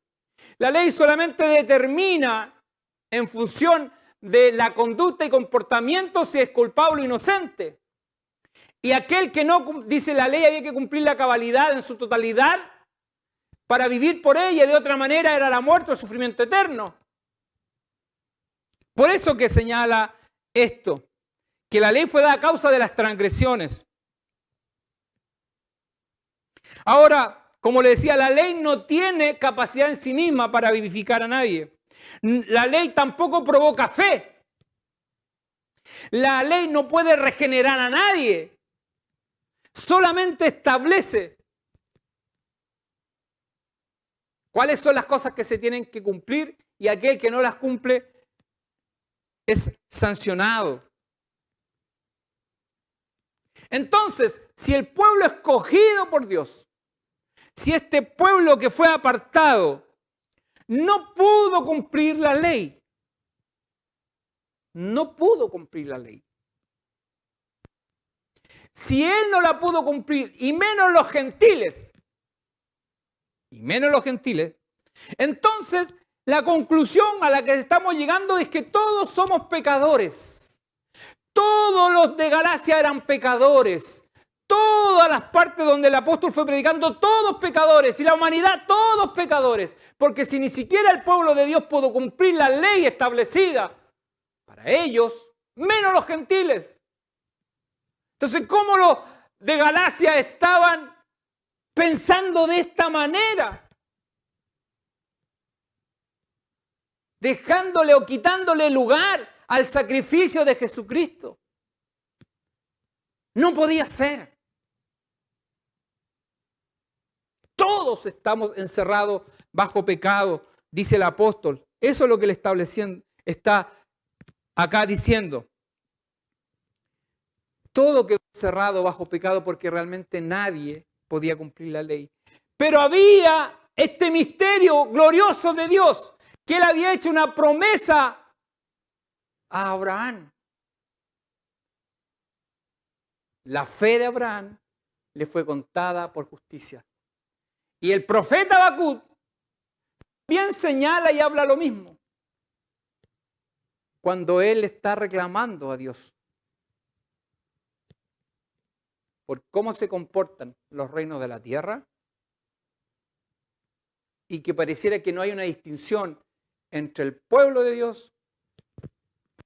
La ley solamente determina en función de la conducta y comportamiento si es culpable o inocente. Y aquel que no, dice la ley, había que cumplir la cabalidad en su totalidad para vivir por ella, de otra manera era la muerte o el sufrimiento eterno. Por eso que señala esto, que la ley fue dada a causa de las transgresiones. Ahora, como le decía, la ley no tiene capacidad en sí misma para vivificar a nadie. La ley tampoco provoca fe. La ley no puede regenerar a nadie. Solamente establece cuáles son las cosas que se tienen que cumplir y aquel que no las cumple es sancionado. Entonces, si el pueblo escogido por Dios, si este pueblo que fue apartado no pudo cumplir la ley, no pudo cumplir la ley. Si él no la pudo cumplir, y menos los gentiles, entonces la conclusión a la que estamos llegando es que todos somos pecadores. Todos los de Galacia eran pecadores. Todas las partes donde el apóstol fue predicando, todos pecadores. Y la humanidad, todos pecadores. Porque si ni siquiera el pueblo de Dios pudo cumplir la ley establecida para ellos, menos los gentiles. Entonces, ¿cómo los de Galacia estaban pensando de esta manera? Dejándole o quitándole lugar al sacrificio de Jesucristo. No podía ser. Todos estamos encerrados bajo pecado, dice el apóstol. Eso es lo que le está acá diciendo. Todo quedó encerrado bajo pecado porque realmente nadie podía cumplir la ley. Pero había este misterio glorioso de Dios, que él había hecho una promesa a Abraham. La fe de Abraham le fue contada por justicia. Y el profeta Habacuc también señala y habla lo mismo. Cuando él está reclamando a Dios por cómo se comportan los reinos de la tierra, y que pareciera que no hay una distinción entre el pueblo de Dios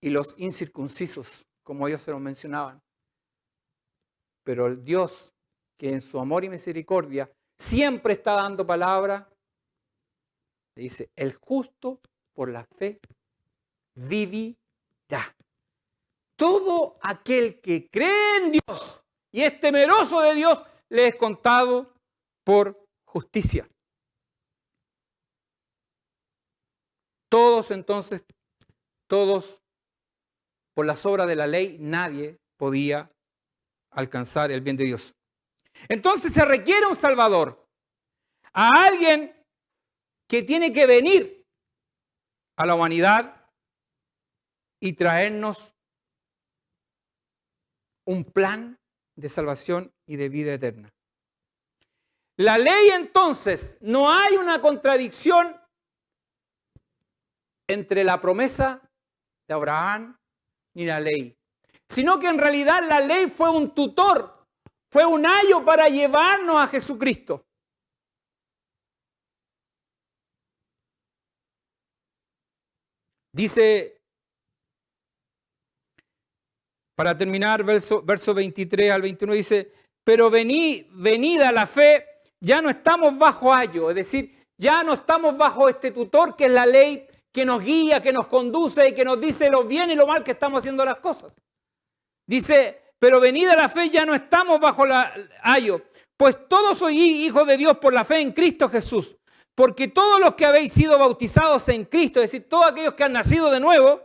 y los incircuncisos, como ellos se lo mencionaban. Pero el Dios, que en su amor y misericordia siempre está dando palabra, le dice, el justo por la fe vivirá. Todo aquel que cree en Dios y es temeroso de Dios, le es contado por justicia. Todos entonces, todos por las obras de la ley, nadie podía alcanzar el bien de Dios. Entonces se requiere un Salvador, a alguien que tiene que venir a la humanidad y traernos un plan de salvación y de vida eterna. La ley entonces, no hay una contradicción entre la promesa de Abraham ni la ley, sino que en realidad la ley fue un tutor, fue un ayo para llevarnos a Jesucristo. Dice, para terminar, verso 23 al 21, dice, pero venida la fe, ya no estamos bajo ayo, es decir, ya no estamos bajo este tutor que es la ley, que nos guía, que nos conduce y que nos dice lo bien y lo mal que estamos haciendo las cosas. Dice, pero venida la fe, ya no estamos bajo la ayo, pues todos sois hijos de Dios por la fe en Cristo Jesús. Porque todos los que habéis sido bautizados en Cristo, es decir, todos aquellos que han nacido de nuevo,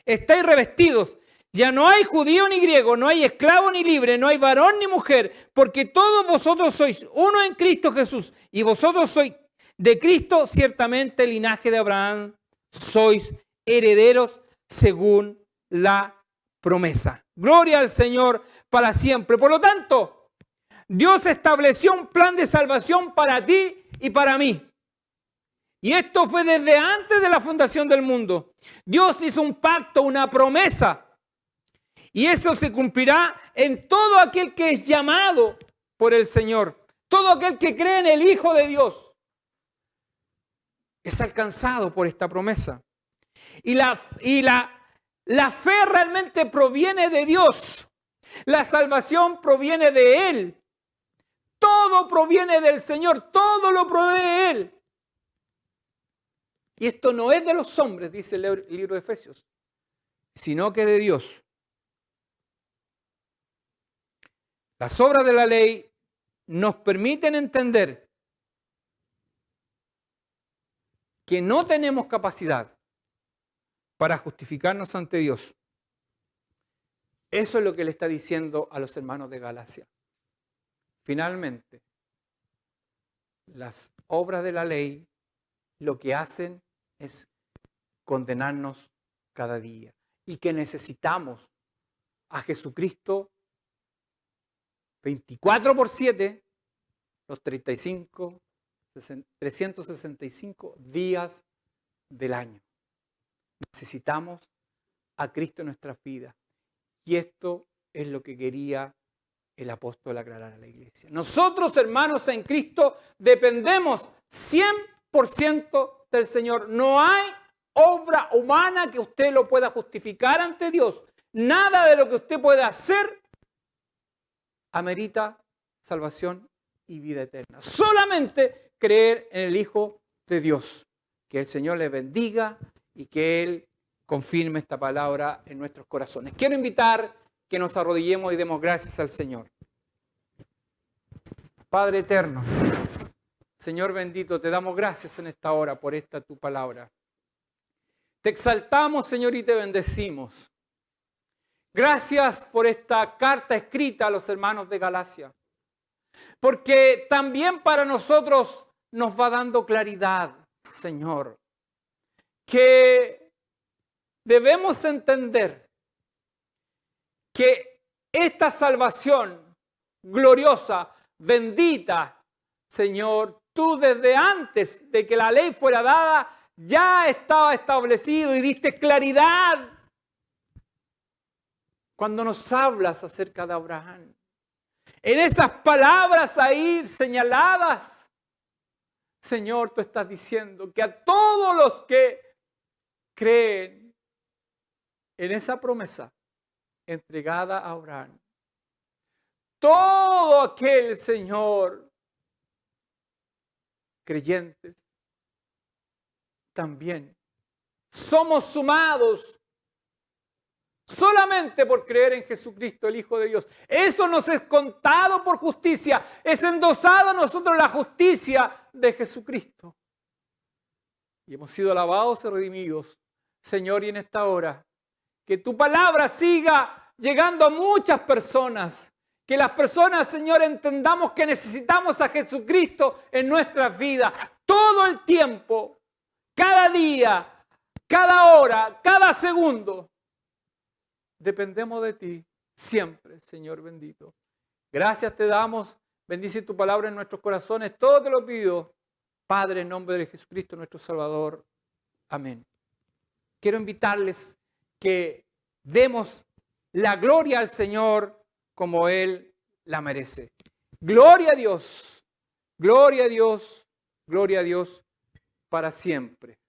estáis revestidos. Ya no hay judío ni griego, no hay esclavo ni libre, no hay varón ni mujer, porque todos vosotros sois uno en Cristo Jesús. Y vosotros sois de Cristo, ciertamente linaje de Abraham, sois herederos según la promesa. Gloria al Señor para siempre. Por lo tanto, Dios estableció un plan de salvación para ti y para mí. Y esto fue desde antes de la fundación del mundo. Dios hizo un pacto, una promesa. Y eso se cumplirá en todo aquel que es llamado por el Señor. Todo aquel que cree en el Hijo de Dios es alcanzado por esta promesa. Y la fe realmente proviene de Dios. La salvación proviene de Él. Todo proviene del Señor. Todo lo provee Él. Y esto no es de los hombres, dice el libro de Efesios, sino que de Dios. Las obras de la ley nos permiten entender que no tenemos capacidad para justificarnos ante Dios. Eso es lo que le está diciendo a los hermanos de Galacia. Finalmente, las obras de la ley lo que hacen es condenarnos cada día y que necesitamos a Jesucristo 24/7, los 365 días del año. Necesitamos a Cristo en nuestras vidas. Y esto es lo que quería el apóstol aclarar a la iglesia. Nosotros, hermanos en Cristo, dependemos 100% del Señor. No hay obra humana que usted lo pueda justificar ante Dios. Nada de lo que usted pueda hacer amerita salvación y vida eterna. Solamente creer en el Hijo de Dios. Que el Señor le bendiga y que Él confirme esta palabra en nuestros corazones. Quiero invitar que nos arrodillemos y demos gracias al Señor. Padre eterno, Señor bendito, te damos gracias en esta hora por esta tu palabra. Te exaltamos, Señor, y te bendecimos. Gracias por esta carta escrita a los hermanos de Galacia, porque también para nosotros nos va dando claridad, Señor, que debemos entender que esta salvación gloriosa, bendita, Señor, tú desde antes de que la ley fuera dada, ya estaba establecido y diste claridad cuando nos hablas acerca de Abraham. En esas palabras ahí señaladas, Señor, tú estás diciendo que a todos los que creen en esa promesa entregada a Abraham, todo aquel, Señor, creyentes, también somos sumados solamente por creer en Jesucristo, el Hijo de Dios. Eso nos es contado por justicia, es endosado a nosotros la justicia de Jesucristo. Y hemos sido lavados y redimidos, Señor, y en esta hora, que tu palabra siga llegando a muchas personas. Que las personas, Señor, entendamos que necesitamos a Jesucristo en nuestras vidas. Todo el tiempo, cada día, cada hora, cada segundo. Dependemos de ti siempre, Señor bendito. Gracias te damos. Bendice tu palabra en nuestros corazones. Todo te lo pido, Padre, en nombre de Jesucristo, nuestro Salvador. Amén. Quiero invitarles que demos la gloria al Señor como Él la merece. Gloria a Dios, gloria a Dios, gloria a Dios para siempre.